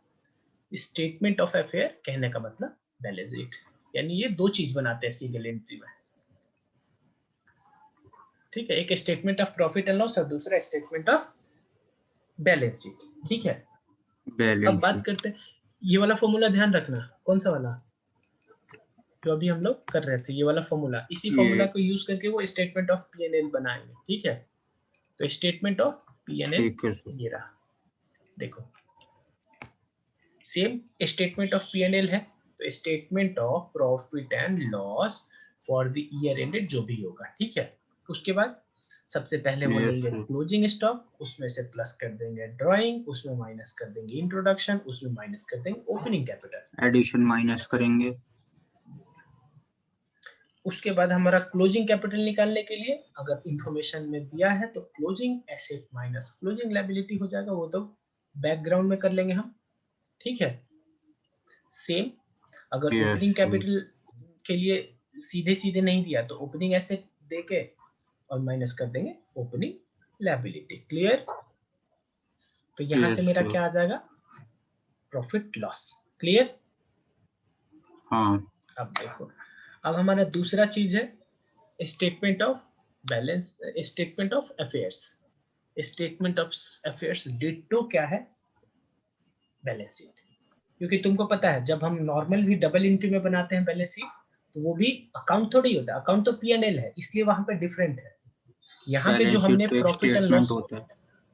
S1: स्टेटमेंट ऑफ अफेयर, कहने का मतलब बैलेंस शीट, यानी ये दो चीज बनाते हैं सिंगल एंट्री में। ठीक है, एक statement of profit and loss और दूसरा स्टेटमेंट ऑफ बैलेंस शीट। ठीक है, अब बात करते हैं, ये वाला फॉर्मूला ध्यान रखना, कौन सा वाला जो अभी हम लोग कर रहे थे, ये वाला फॉर्मूला, इसी फॉर्मूला को यूज करके वो स्टेटमेंट ऑफ पीएनएल बनाएंगे। ठीक है, तो स्टेटमेंट ऑफ पीएनएल ये रहा, देखो सेम स्टेटमेंट ऑफ पीएनएल है, तो statement of profit and loss for the year ended जो भी होगा। ठीक है, उसके बाद सबसे पहले वो लेंगे क्लोजिंग स्टॉक, उसमें से प्लस कर देंगे ड्राइंग, उसमें माइनस कर देंगे इंट्रोडक्शन, उसमें माइनस कर देंगे ओपनिंग कैपिटल,
S2: एडिशन माइनस करेंगे,
S1: उसके बाद हमारा क्लोजिंग कैपिटल निकालने के लिए अगर इंफॉर्मेशन में दिया है तो closing asset minus closing liability हो जाएगा, वो तो बैकग्राउंड में कर लेंगे हम, ठीक है। सेम अगर
S2: Yes,
S1: ओपनिंग
S2: sir.
S1: कैपिटल के लिए सीधे सीधे नहीं दिया तो ओपनिंग एसेट देके और माइनस कर देंगे ओपनिंग लायबिलिटी। क्लियर? तो यहां
S2: Yes,
S1: से मेरा
S2: sir.
S1: क्या आ जाएगा, प्रॉफिट लॉस। क्लियर?
S2: हाँ,
S1: अब देखो, अब हमारा दूसरा चीज है statement of balance, statement of affairs. Statement of affairs ditto क्या है, बैलेंस शीट। क्योंकि तुमको पता है जब हम नॉर्मल भी डबल एंट्री में बनाते हैं बैलेंस शीट तो वो भी अकाउंट थोड़ी होता है, अकाउंट तो P&L है, इसलिए वहां पे डिफरेंट है। यहाँ पे जो
S2: बैलेंस
S1: हमने
S2: शीट तो एक
S1: प्रॉफिट एंड
S2: स्टेटमेंट
S1: लॉस,
S2: होता है।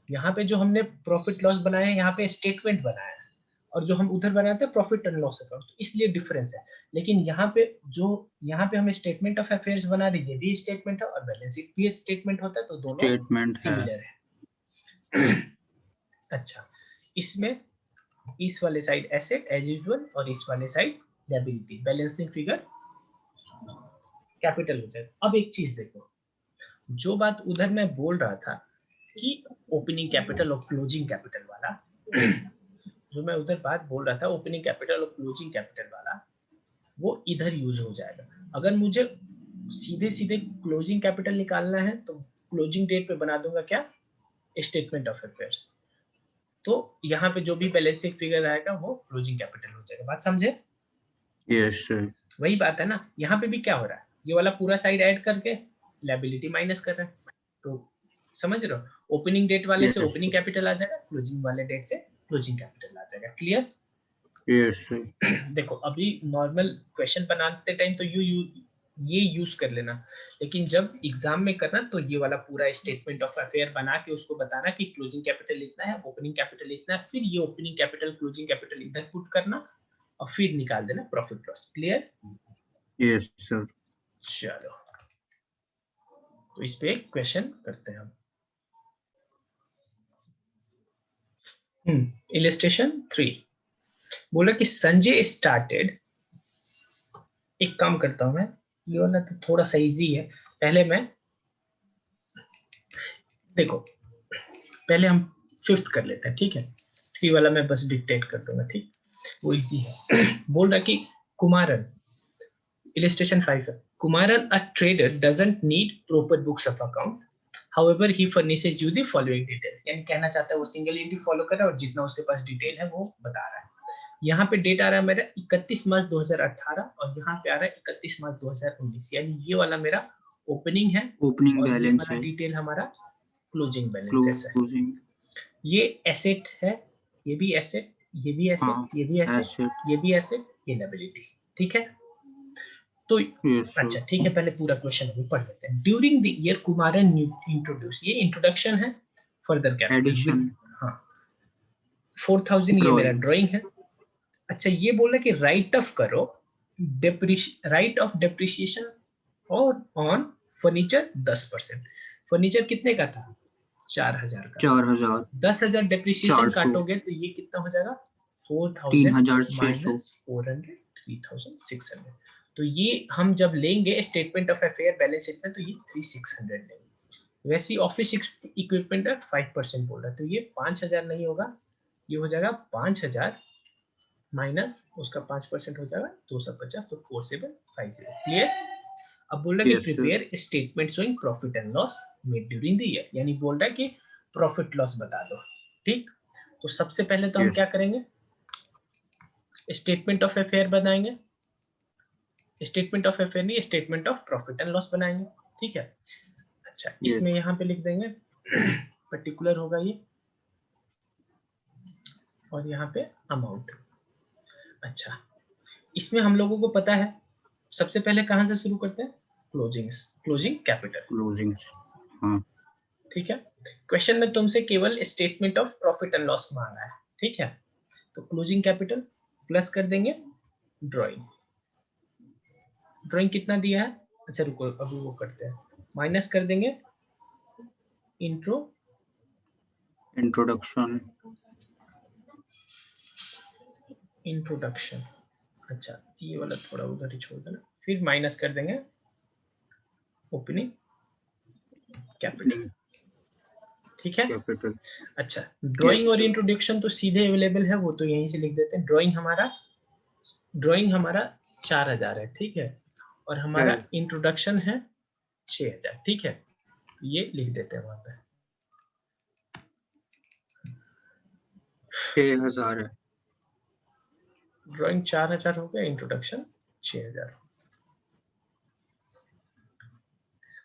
S1: यहाँ पे जो हमने प्रॉफिट लॉस बनाया है यहाँ पे स्टेटमेंट बनाया है, और जो हम उधर बनाते हैं प्रॉफिट एंड लॉस अकाउंट, इसलिए डिफरेंस है। लेकिन यहाँ पे जो यहाँ पे हम स्टेटमेंट ऑफ अफेयर्स बना रही है भी स्टेटमेंट है और बैलेंस शीट भी स्टेटमेंट होता है, तो दोनों
S2: स्टेटमेंट है।
S1: सिमिलर है। अच्छा, इसमें इस वाले साइड एसेट एज यूजुअल और इस वाले side liability, balancing figure capital हो जाएगा। अब एक चीज देखो, जो बात उधर मैं बोल रहा था कि ओपनिंग कैपिटल और क्लोजिंग कैपिटल वाला, जो मैं उधर बात बोल रहा था ओपनिंग कैपिटल और क्लोजिंग कैपिटल वाला, वो इधर यूज हो जाएगा। अगर मुझे सीधे सीधे क्लोजिंग कैपिटल निकालना है तो क्लोजिंग डेट पे बना दूंगा क्या, स्टेटमेंट ऑफ अफेयर्स। तो यहाँ पे जो भी बैलेंसिंग फिगर आएगा वो क्लोजिंग कैपिटल हो जाएगा। बात समझे?
S2: Yes sir.
S1: वही बात है ना, यहाँ पे भी क्या हो रहा है, ये वाला पूरा साइड ऐड करके लायबिलिटी माइनस कर रहा है। तो समझ रहे हो, ओपनिंग डेट वाले से
S2: यस
S1: ओपनिंग कैपिटल आ जाएगा, क्लोजिंग वाले डेट से क्लोजिंग कैपिटल आ जाएगा। क्लियर?
S2: Yes sir.
S1: देखो अभी नॉर्मल क्वेश्चन बनाते टाइम तो ये यूज कर लेना, लेकिन जब एग्जाम में करना तो ये वाला पूरा स्टेटमेंट ऑफ अफेयर बना के उसको बताना कि क्लोजिंग कैपिटल इतना है, ओपनिंग कैपिटल इतना है, फिर ये ओपनिंग कैपिटल क्लोजिंग कैपिटल इधर पुट करना और फिर निकाल देना profit loss. Clear?
S2: Yes sir.
S1: चलो, तो इस पे क्वेश्चन करते हैं हम। इलस्ट्रेशन 3 बोला कि संजय स्टार्टेड, एक काम करता हूं मैं, ये वाला तो थोड़ा सा इजी है, पहले मैं देखो पहले हम फिफ्थ कर लेते हैं, ठीक है। 3 वाला मैं बस डिक्टेट कर दूंगा, ठीक, वो इजी है। बोल रहा कि कुमारन, illustration 5 है, Kumaran a trader doesn't need proper books of account, however he furnishes you the following detail। यानी कहना चाहता है वो सिंगल एंट्री फॉलो कर रहा है और जितना उसके पास डिटेल है वो बता रहा है। यहाँ पे डेट आ रहा है मेरा 31 मार्च 2018 और यहाँ पे आ रहा है 31 मार्च 2019, यानी ये वाला मेरा ओपनिंग है
S2: ओपनिंग
S1: और ये
S2: बैलेंस
S1: वाला
S2: है।
S1: डिटेल हमारा क्लोजिंग बैलेंसेस है।
S2: क्लोजिंग।
S1: ये एसेट है, ये भी एसेट, ये भी एसेट,
S2: हाँ,
S1: ये भी एसेट,
S2: एसेट।
S1: ये भी एसेट, ये लायबिलिटी, ठीक है। तो
S2: यस सर।
S1: अच्छा ठीक है, पहले पूरा क्वेश्चन अभी पढ़ लेते हैं। During the year Kumaran introduce, ये इंट्रोडक्शन है, फर्दर कैपिटल विद,
S2: एडिशन।
S1: हाँ 4000 ये मेरा
S2: ड्राइंग।
S1: ड्राइंग है। अच्छा ये बोला कि राइट ऑफ करो, राइट ऑफ डेप्रिसिएशन और ऑन फर्नीचर 10%। फर्नीचर कितने का था, 4000 का,
S2: 4000।
S1: 10,000 डेप्रिसिएशन
S2: 400।
S1: काटोगे तो ये कितना हो जाएगा, 4000
S2: 3600।
S1: माइनस 400, 3600। तो ये हम जब लेंगे statement of affair balance sheet में तो ये 3600 लेंगे। वैसे ही ऑफिस इक्विपमेंट है 5% बोल रहा है, तो ये 5000 नहीं होगा, ये हो जाएगा 5000 माइनस उसका 5% हो जाएगा 250, तो 4750। क्लियर? अब बोल रहा है कि
S2: yes sir.
S1: Prepare statement showing profit and loss made during the year, यानी बोल रहा है कि प्रॉफिट लॉस बता दो, ठीक। तो सबसे पहले तो हम
S2: यस।
S1: क्या करेंगे, स्टेटमेंट ऑफ अफेयर बनाएंगे, स्टेटमेंट ऑफ अफेयर नहीं, statement of profit and loss बनाएंगे, ठीक है। अच्छा इसमें
S2: यस।
S1: यहाँ पे लिख देंगे पर्टिकुलर होगा ये, और यहाँ पे अमाउंट। अच्छा इसमें हम लोगों को पता है सबसे पहले कहां से शुरू करते हैं, क्लोजिंग कैपिटल,
S2: क्लोजिंग। हाँ।
S1: ठीक है। क्वेश्चन में तुमसे केवल statement of profit and loss मांगा है, ठीक है। तो क्लोजिंग कैपिटल प्लस कर देंगे ड्राइंग, ड्राइंग कितना दिया है, अच्छा रुको अभी वो करते हैं, माइनस कर देंगे
S2: इंट्रोडक्शन।
S1: इंट्रोडक्शन। अच्छा ये वाला थोड़ा उधर ही छोड़ देना, फिर माइनस कर देंगे ओपनिंग कैपिटल, ठीक है।
S2: कैपिटल।
S1: अच्छा, ड्राइंग
S2: Yes,
S1: और
S2: sir.
S1: इंट्रोडक्शन तो सीधे अवेलेबल है, वो तो यहीं से लिख देते हैं। ड्राइंग हमारा 4000 है, ठीक है, और हमारा
S2: है
S1: इंट्रोडक्शन है 6000, ठीक है, ये लिख देते हैं वहां पे।
S2: 6000 है।
S1: ड्राइंग 4000 हो गया, इंट्रोडक्शन 6000।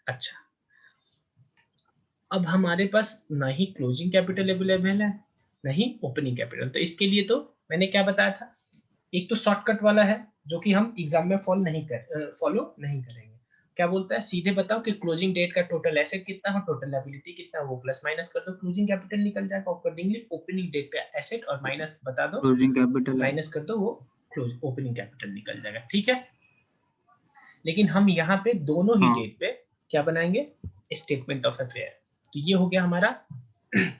S1: अच्छा, अब हमारे पास ना ही क्लोजिंग कैपिटल अवेलेबल है, ना ही ओपनिंग कैपिटल, तो इसके लिए तो मैंने क्या बताया था, एक तो शॉर्टकट वाला है जो कि हम एग्जाम में फॉलो नहीं करेंगे। क्या बोलता है, सीधे बताओ कि क्लोजिंग डेट का टोटल एसेट कितना हो, टोटल लायबिलिटी कितना हो, वो प्लस माइनस कर दो, क्लोजिंग कैपिटल निकल जाएगा। अकॉर्डिंगली ओपनिंग डेट का एसेट और माइनस बता दो,
S2: क्लोजिंग कैपिटल है।
S1: माइनस कर दो, वो क्लोज ओपनिंग कैपिटल निकल जाएगा, ठीक है। लेकिन हम यहाँ पे दोनों ही
S2: हाँ।
S1: डेट पे क्या बनाएंगे, स्टेटमेंट ऑफ अफेयर। तो ये हो गया हमारा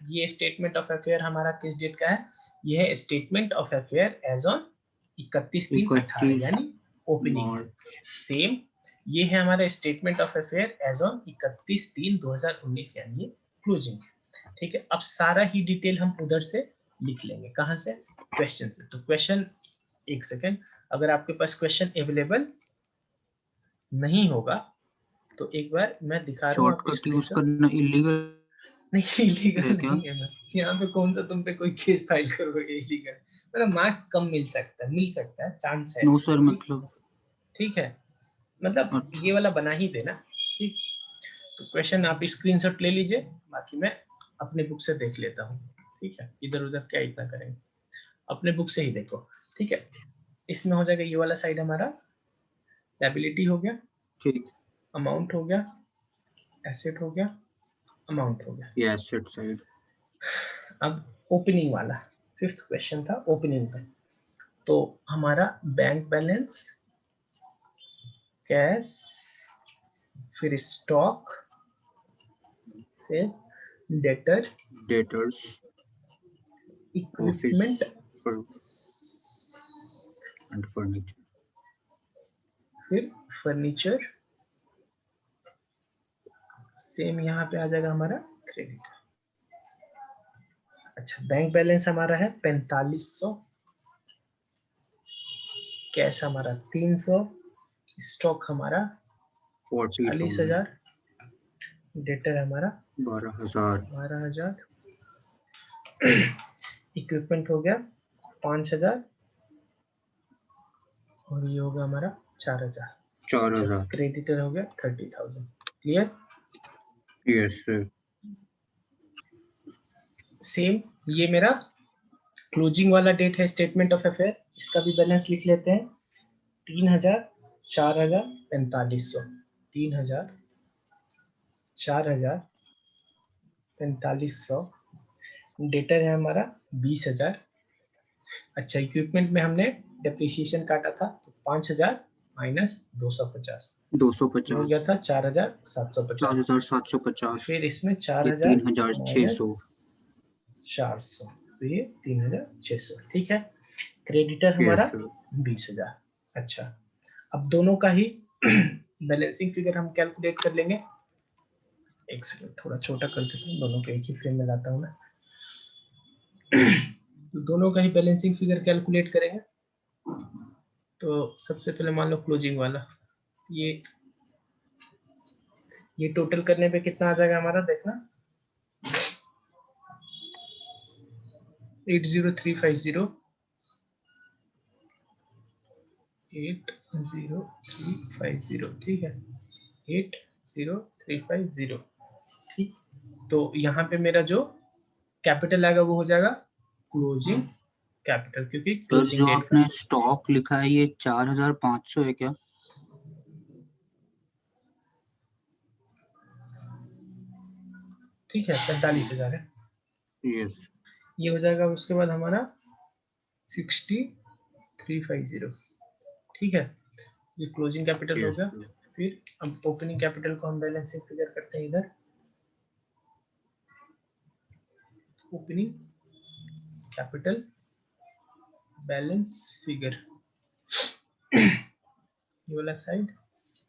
S1: ये स्टेटमेंट ऑफ अफेयर हमारा किस डेट का है, ये है statement of affair as on 31/3/18,
S2: 31
S1: यानी ओपनिंग डेट।
S2: मार्च।
S1: सेम ये है हमारा statement of affair as on 31/3/2019, यानी क्लोजिंग, ठीक है। अब सारा ही डिटेल हम उधर से लिख लेंगे, कहाँ से, क्वेश्चन से। तो क्वेश्चन, एक सेकेंड, अगर आपके पास क्वेश्चन अवेलेबल नहीं होगा तो एक बार मैं दिखा रहा हूँ आपको
S2: शॉर्टकट यूज
S1: स्क्रीनशॉट।
S2: करना इलीगल
S1: नहीं, इलीगल
S2: है क्या?
S1: नहीं है मैं यहाँ पे, कौन सा तुम पे कोई केस फाइल करोगे इलीगल, मतलब मार्क्स कम मिल सकता है, चांस है,
S2: नो सर,
S1: ठीक,
S2: मतलब
S1: ठीक है, मतलब
S2: अच्छा।
S1: ये वाला बना ही देना, ठीक। तो क्वेश्चन आप स्क्रीनशॉट ले लीजिए, बाकी मैं अपने बुक से देख लेता हूँ, ठीक है, इधर उधर क्या इतना करेंगे, अपने बुक से ही देखो, ठीक है। इसमें हो जाएगा ये वाला साइड हमारा लायबिलिटी हो गया,
S2: ठीक।
S1: अमाउंट हो गया, एसेट हो गया, अमाउंट हो गया।
S2: ये एसेट साइड।
S1: अब ओपनिंग वाला, फिफ्थ क्वेश्चन था ओपनिंग का, तो हमारा बैंक बैलेंस, कैश, फिर स्टॉक, फिर debtor,
S2: debtors, office
S1: equipment,
S2: and furniture.
S1: फिर फर्नीचर, सेम यहाँ पे आ जाएगा हमारा क्रेडिट। अच्छा, बैंक बैलेंस हमारा है 4500, कैश हमारा 300, स्टॉक हमारा
S2: 40,000।
S1: 40,000, डेटर हमारा
S2: 12,000।
S1: 12,000, इक्विपमेंट हो गया 5,000, और ये होगा हमारा 4,000।
S2: 4,000।
S1: क्रेडिटर हो गया 30,000। क्लियर?
S2: Yes sir.
S1: सेम ये मेरा क्लोजिंग वाला डेट है, स्टेटमेंट ऑफ अफेयर, इसका भी बैलेंस लिख लेते हैं। 3,000, 4,000, 4500, 3,000, 4,000, 4500, डेटर है हमारा 20,000। अच्छा, इक्विपमेंट में हमने डेप्रिसिएशन काटा था, तो 5,000 माइनस 250, हो
S2: 250।
S1: गया था 4,750।
S2: 4,750।
S1: फिर इसमें
S2: ये
S1: 4,000 माइनस
S2: 3,600।
S1: 400, तो ये 3,600, ठीक है। क्रेडिटर
S2: यस
S1: हमारा
S2: सर।
S1: 20,000। अच्छा, अब दोनों का ही बैलेंसिंग फिगर हम कैलकुलेट कर लेंगे। एक सेकंड, थोड़ा छोटा कर देता हूँ, दोनों को एक ही फ्रेम में लाता हूँ मैं। तो दोनों का ही बैलेंसिंग फिगर कैलकुलेट करेंगे। तो सबसे पहले मान लो क्लोजिंग वाला, ये टोटल करने पे कितना आ जाएगा हमारा, देखना, 80350, 80350, ठीक है, 80350, ठीक। तो यहाँ पे मेरा जो कैपिटल आएगा वो हो जाएगा क्लोजिंग कैपिटल, क्योंकि
S2: सर
S1: क्लोजिंग
S2: जो
S1: डेट का,
S2: आपने स्टॉक लिखा है ये 4,500 है क्या?
S1: ठीक है, 45,000 है।
S2: यस।
S1: ये हो जाएगा, उसके बाद हमारा 6350, ठीक है, ये क्लोजिंग कैपिटल हो
S2: यस
S1: गया।
S2: सर।
S1: फिर अब ओपनिंग कैपिटल को हम बैलेंसिंग फिगर करते हैं इधर, ओपनिंग कैपिटल बैलेंस फिगर, ये वाला साइड,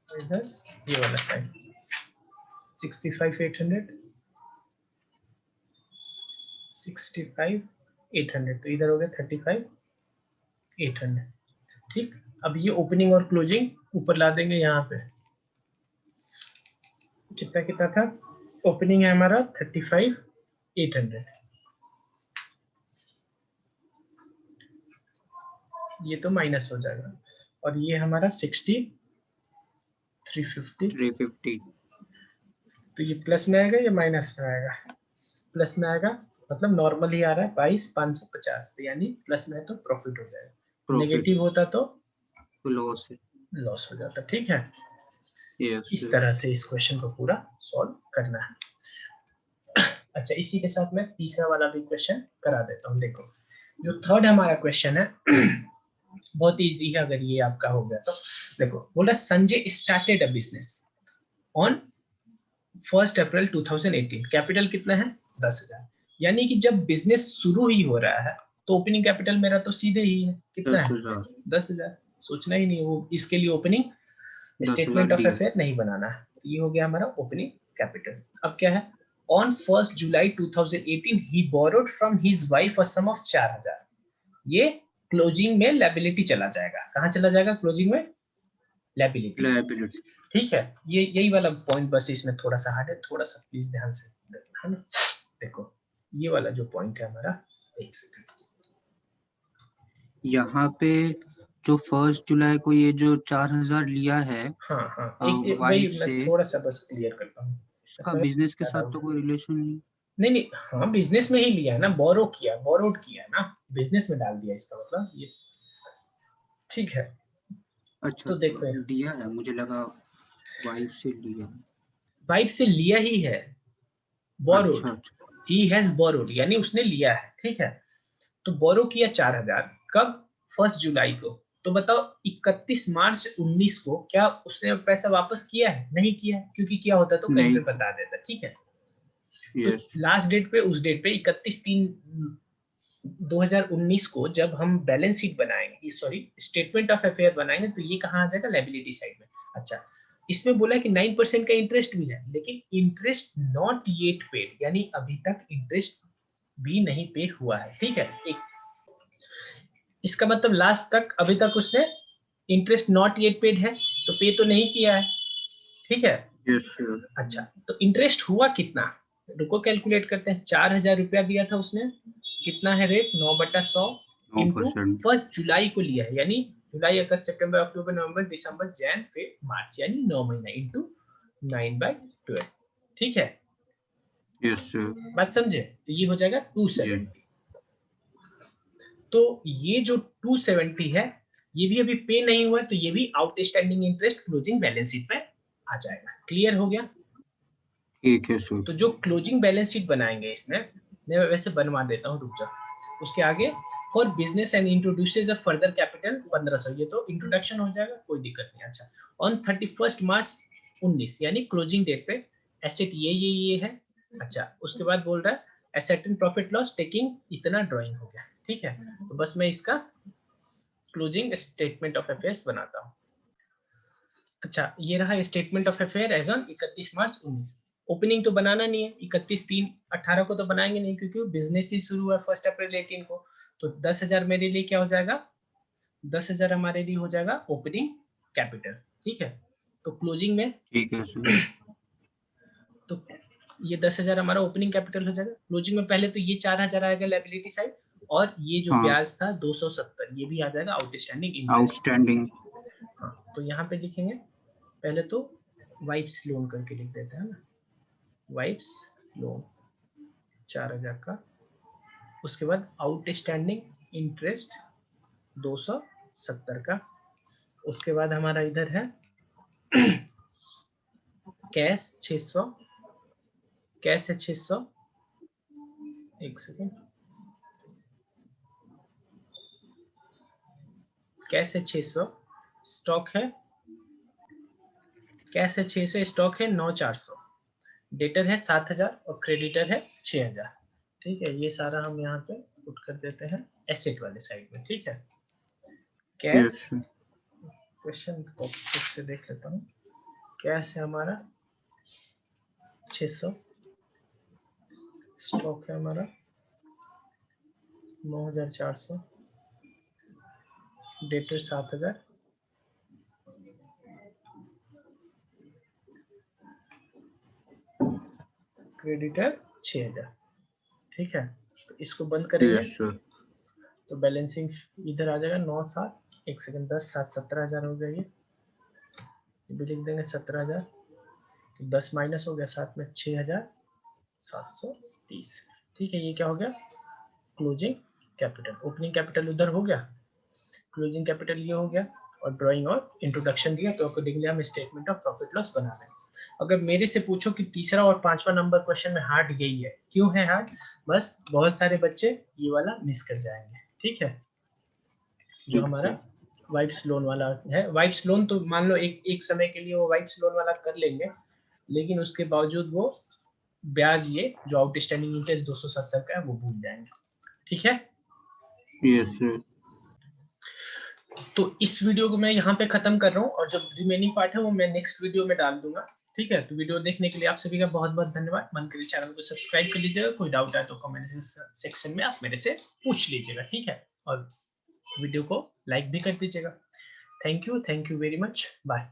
S1: इधर ये वाला साइड, 65,800 65,800 तो इधर हो गया 35,800। ठीक, अब ये ओपनिंग और क्लोजिंग ऊपर ला देंगे यहाँ पे। कितना कितना था? ओपनिंग है हमारा 35,800, ये तो माइनस हो जाएगा, और ये हमारा 60,350 तो ये प्लस में आएगा या माइनस में आएगा? प्लस में आएगा, मतलब नॉर्मल ही आ रहा है 22,550, तो यानी प्लस में है तो प्रॉफिट हो जाएगा, नेगेटिव होता तो लॉस हो जाता। ठीक है, इस तरह से इस क्वेश्चन को पूरा सॉल्व करना है। अच्छा, इसी के साथ मैं तीसरा वाला भी क्वेश्चन करा देता हूँ। देखो, जो थर्ड हमारा क्वेश्चन है बहुत इजी है, अगर ये आपका हो गया तो। देखो, बोला Sanjay started a business on 1 April 2018, capital कितना है? 10,000। यानी कि जब बिजनेस शुरू ही हो रहा है तो ओपनिंग कैपिटल मेरा तो सीधे ही है, कितना है? 10,000। सोचना ही नहीं, वो इसके लिए ओपनिंग स्टेटमेंट ऑफ अफेयर नहीं बनाना है। तो ये हो गया हमारा ओपनिंग कैपिटल। अब क्या है? On 1 July 2018 he borrowed from his wife a sum of 4,000। ये क्लोजिंग में लायबिलिटी चला जाएगा। कहाँ चला जाएगा क्लोजिंग में? लायबिलिटी। ठीक है, ये यही वाला पॉइंट बस इसमें थोड़ा सा हार्ड है, थोड़ा सा प्लीज ध्यान से देखना है ना। देखो, ये वाला जो पॉइंट है हमारा, एक सेकंड,
S2: यहाँ पे जो 1 जुलाई को ये जो 4,000 लिया है,
S1: हाँ हाँ, वही मैं थोड़ा सा बस क्लियर करता हूँ।
S2: इसका बिजनेस के साथ तो कोई रिलेशन नहीं।
S1: नहीं, हाँ बिजनेस में ही लिया है ना, बोरोड किया है ना, बिजनेस में डाल दिया, इसका मतलब ये। ठीक है,
S2: अच्छा,
S1: तो देखो
S2: दिया है, मुझे लगा वाइफ से लिया।
S1: वाइफ से लिया ही है, बोरोड, ही हैज बोरोड, यानी उसने लिया है। ठीक है, तो बोरो किया 4,000 कब? 1 जुलाई को। तो बताओ 31 मार्च 19 को क्या उसने पैसा वापस किया है? नहीं किया है, क्योंकि किया होता तो कहीं पे बता देता। ठीक है, तो लास्ट डेट पे, उस डेट पे 31/3/2019 को जब हम बैलेंस शीट बनाएंगे, सॉरी स्टेटमेंट ऑफ अफेयर बनाएंगे, तो ये कहाँ आ जाएगा? लायबिलिटी साइड में। अच्छा, इसमें बोला कि 9% का इंटरेस्ट भी है, लेकिन इंटरेस्ट नॉट येट पेड, यानी अभी तक इंटरेस्ट भी नहीं पे हुआ है। ठीक है, एक इसका मतलब लास्ट तक, अभी तक उसने इंटरेस्ट नॉट येट पेड है, तो पे तो नहीं किया है। ठीक है, अच्छा, तो इंटरेस्ट हुआ कितना? रुको कैलकुलेट करते हैं। 4,000 रुपया दिया था उसने, कितना है रेट? 9/100 इंटू 1 जुलाई को लिया है, यानी जुलाई, अगस्त, सितंबर, अक्टूबर, नवंबर, दिसंबर, जैन, फिर मार्च, यानी 9 महीना इंटू 9/12। ठीक है, बात समझे? तो ये हो जाएगा 270। तो ये जो 270 है, ये भी अभी पे नहीं हुआ है, तो ये भी outstanding interest closing balance sheet पे आ जाएगा। क्लियर हो गया?
S2: ठीक है सर।
S1: तो जो क्लोजिंग बैलेंस शीट बनाएंगे इसमें, मैं वैसे बनवा देता हूँ, रुक जा। उसके आगे for business and introduces a further capital 1,500, ये तो इंट्रोडक्शन हो जाएगा, कोई दिक्कत नहीं। अच्छा, ऑन 31 मार्च 19, यानी क्लोजिंग डेट पे एसेट ये है। अच्छा, उसके बाद बोल रहा है asset and profit loss taking इतना ड्राइंग हो गया। ठीक है, तो बस मैं इसका क्लोजिंग स्टेटमेंट ऑफ अफेयर्स बनाता हूँ। अच्छा, ये रहा statement of affair as on 31 March 19। Opening तो बनाना नहीं है, 31/3/18 को तो बनाएंगे नहीं, क्योंकि बिजनेस ही शुरू हुआ 1 अप्रैल 18 को। तो 10,000 मेरे लिए क्या हो जाएगा? 10,000 हमारे लिए हो जाएगा ओपनिंग कैपिटल। ठीक है, तो क्लोजिंग में,
S2: ठीक है सर,
S1: तो ये 10,000 हमारा ओपनिंग कैपिटल हो जाएगा। क्लोजिंग में पहले तो ये 4,000 आएगा लायबिलिटी साइड, और ये जो ब्याज था 270, ये भी आ जाएगा आउटस्टैंडिंग इंटरेस्ट। हाँ, तो यहाँ पे लिखेंगे, पहले तो वाइफ्स लोन करके लिख देते हैं ना, वाइफ्स लोन 4,000 का। उसके बाद आउटस्टैंडिंग इंटरेस्ट 270 का। उसके बाद हमारा इधर है कैश 600, कैश है 600, एक सेकेंड, कैश है 600, स्टॉक है, कैश है 600, स्टॉक है 9,400, डेटर है 7,000 और क्रेडिटर है 6,000। ठीक है, ये सारा हम यहाँ पे पुट कर देते हैं एसेट वाले साइड में। ठीक है, कैश, क्वेश्चन को फिर से देख लेता हूँ। कैश है हमारा 600 स्टॉक है हमारा 9400 डेटर 7000 क्रेडिटर 6000 ठीक है। तो इसको बंद करेंगे
S2: यस सर।
S1: तो बैलेंसिंग इधर आ जाएगा 9 7 एक सेकंड 10 7 17,000 हो गया ये भी लिख देंगे 17,000 तो 10 माइनस हो गया 7 में 6,730 ठीक है। ये क्या हो गया क्लोजिंग कैपिटल। ओपनिंग कैपिटल उधर हो गया क्लोजिंग कैपिटल ये हो गया और ड्राइंग और इंट्रोडक्शन दिया तो अकॉर्डिंगली हम स्टेटमेंट ऑफ प्रॉफिट लॉस बना रहे हैं। अगर मेरे से पूछो कि तीसरा और पांचवा नंबर क्वेश्चन में हार्ड यही है क्यों है हार्ड बस बहुत सारे बच्चे ये वाला मिस कर जाएंगे ठीक है। जो हमारा वाइफ्स लोन वाला है वाइफ्स लोन तो मान लो एक समय के लिए वो वाइफ्स लोन वाला कर लेंगे लेकिन उसके बावजूद वो ब्याज ये जो आउटस्टैंडिंग इंटरेस्ट 270 का है वो भूल जाएंगे ठीक है।
S2: Yes sir.
S1: तो इस वीडियो को मैं यहाँ पे खत्म कर रहा हूँ और जो रिमेनिंग पार्ट है वो मैं नेक्स्ट वीडियो में डाल दूंगा ठीक है। तो वीडियो देखने के लिए आप सभी का बहुत बहुत धन्यवाद। मन करे चैनल को सब्सक्राइब कर लीजिएगा कोई डाउट है तो कमेंट सेक्शन में आप मेरे से पूछ लीजिएगा ठीक है और वीडियो को लाइक भी कर दीजिएगा। Thank you very much bye.